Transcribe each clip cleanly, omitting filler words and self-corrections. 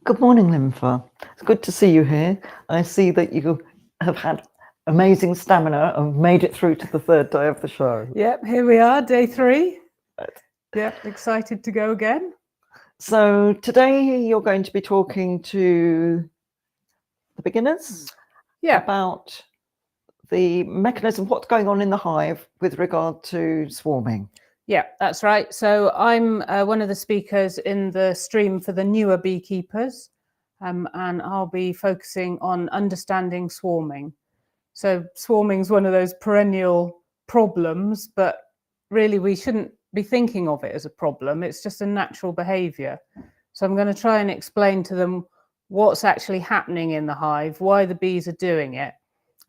Good morning, Lynfa. It's good to see you here. I see that you have had amazing stamina and made it through to the third day of the show. Yep, here we are, day 3. Yep, excited to go again. So today you're going to be talking to the beginners about the mechanism, what's going on in the hive with regard to swarming. Yeah, that's right. So I'm one of the speakers in the stream for the newer beekeepers, and I'll be focusing on understanding swarming. So swarming is one of those perennial problems, but really we shouldn't be thinking of it as a problem. It's just a natural behaviour. So I'm going to try and explain to them what's actually happening in the hive, why the bees are doing it,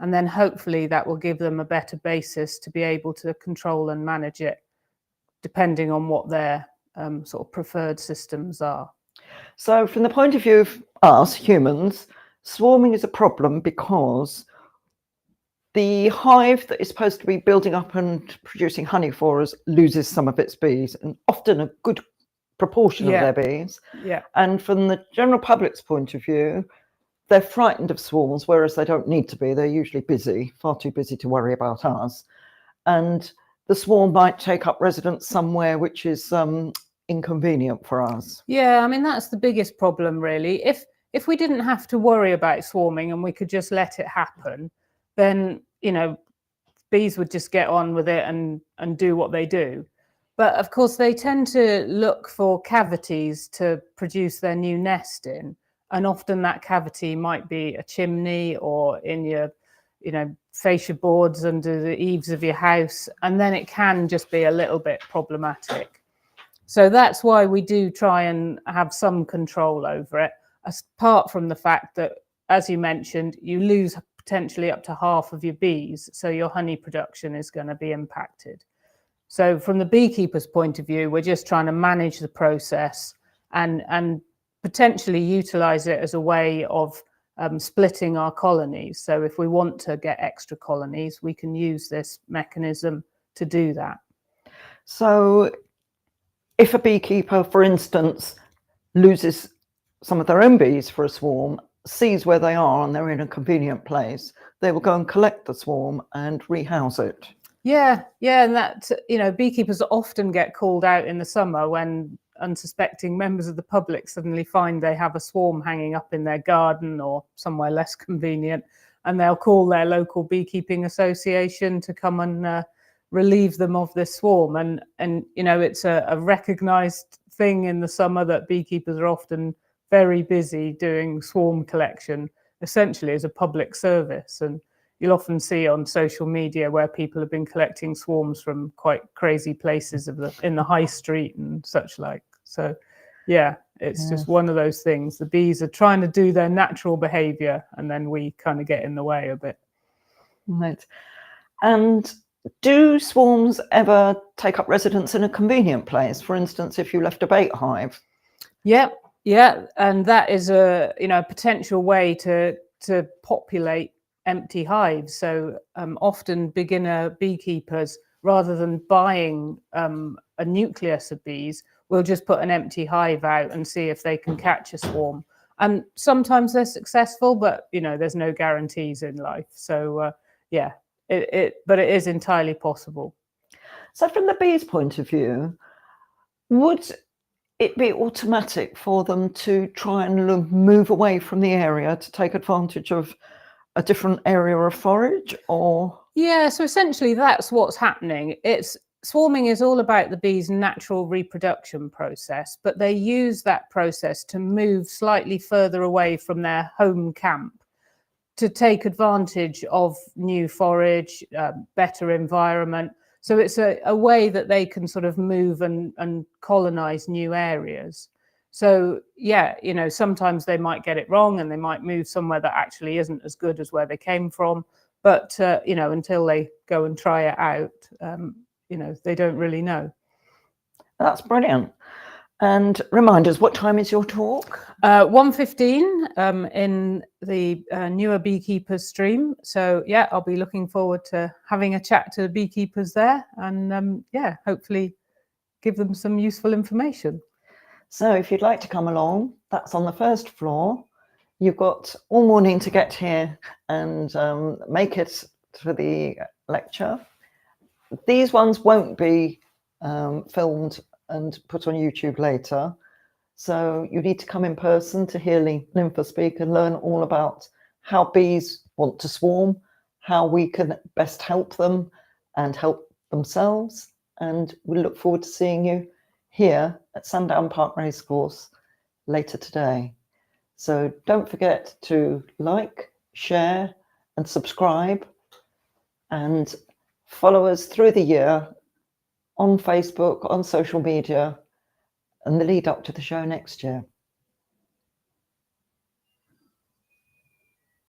and then hopefully that will give them a better basis to be able to control and manage it, depending on what their sort of preferred systems are. So from the point of view of us humans, swarming is a problem because the hive that is supposed to be building up and producing honey for us loses some of its bees, and often a good proportion of their bees. Yeah. And from the general public's point of view, they're frightened of swarms, whereas they don't need to be. They're usually busy, far too busy to worry about us. And the swarm might take up residence somewhere which is inconvenient for us. Yeah, I mean, that's the biggest problem, really. If we didn't have to worry about swarming and we could just let it happen, then, you know, bees would just get on with it and do what they do. But of course, they tend to look for cavities to produce their new nest in. And often that cavity might be a chimney or in your, fascia boards under the eaves of your house. And then it can just be a little bit problematic. So that's why we do try and have some control over it, apart from the fact that, as you mentioned, you lose potentially up to half of your bees. So your honey production is going to be impacted. So from the beekeeper's point of view, we're just trying to manage the process and potentially utilize it as a way of splitting our colonies. So if we want to get extra colonies, we can use this mechanism to do that. So if a beekeeper, for instance, loses some of their own bees for a swarm, sees where they are and they're in a convenient place, they will go and collect the swarm and rehouse it. Yeah, and that, beekeepers often get called out in the summer when unsuspecting members of the public suddenly find they have a swarm hanging up in their garden or somewhere less convenient, and they'll call their local beekeeping association to come and relieve them of this swarm. And it's a recognised thing in the summer that beekeepers are often very busy doing swarm collection, essentially as a public service. And you'll often see on social media where people have been collecting swarms from quite crazy places in the high street and such like. So, yeah, it's just one of those things. The bees are trying to do their natural behaviour, and then we kind of get in the way a bit. Right. And do swarms ever take up residence in a convenient place? For instance, if you left a bait hive? Yeah, and that is a potential way to populate empty hives. So often beginner beekeepers, rather than buying a nucleus of bees, will just put an empty hive out and see if they can catch a swarm. And sometimes they're successful, but there's no guarantees in life. So but it is entirely possible. So from the bees' point of view, would it be automatic for them to try and move away from the area to take advantage of a different area of forage, or? Yeah, so essentially that's what's happening. Swarming is all about the bees' natural reproduction process, but they use that process to move slightly further away from their home camp to take advantage of new forage, better environment. So it's a way that they can sort of move and colonize new areas. So, yeah, sometimes they might get it wrong and they might move somewhere that actually isn't as good as where they came from. But, until they go and try it out, they don't really know. That's brilliant. And remind us, what time is your talk? 1:15 in the newer beekeepers stream. So, yeah, I'll be looking forward to having a chat to the beekeepers there and, hopefully give them some useful information. So if you'd like to come along, that's on the first floor. You've got all morning to get here and make it to the lecture. These ones won't be filmed and put on YouTube later. So you need to come in person to hear Lynfa speak and learn all about how bees want to swarm, how we can best help them and help themselves. And we look forward to seeing you here at Sandown Park Racecourse later today. So don't forget to like, share and subscribe and follow us through the year on Facebook, on social media, and the lead up to the show next year.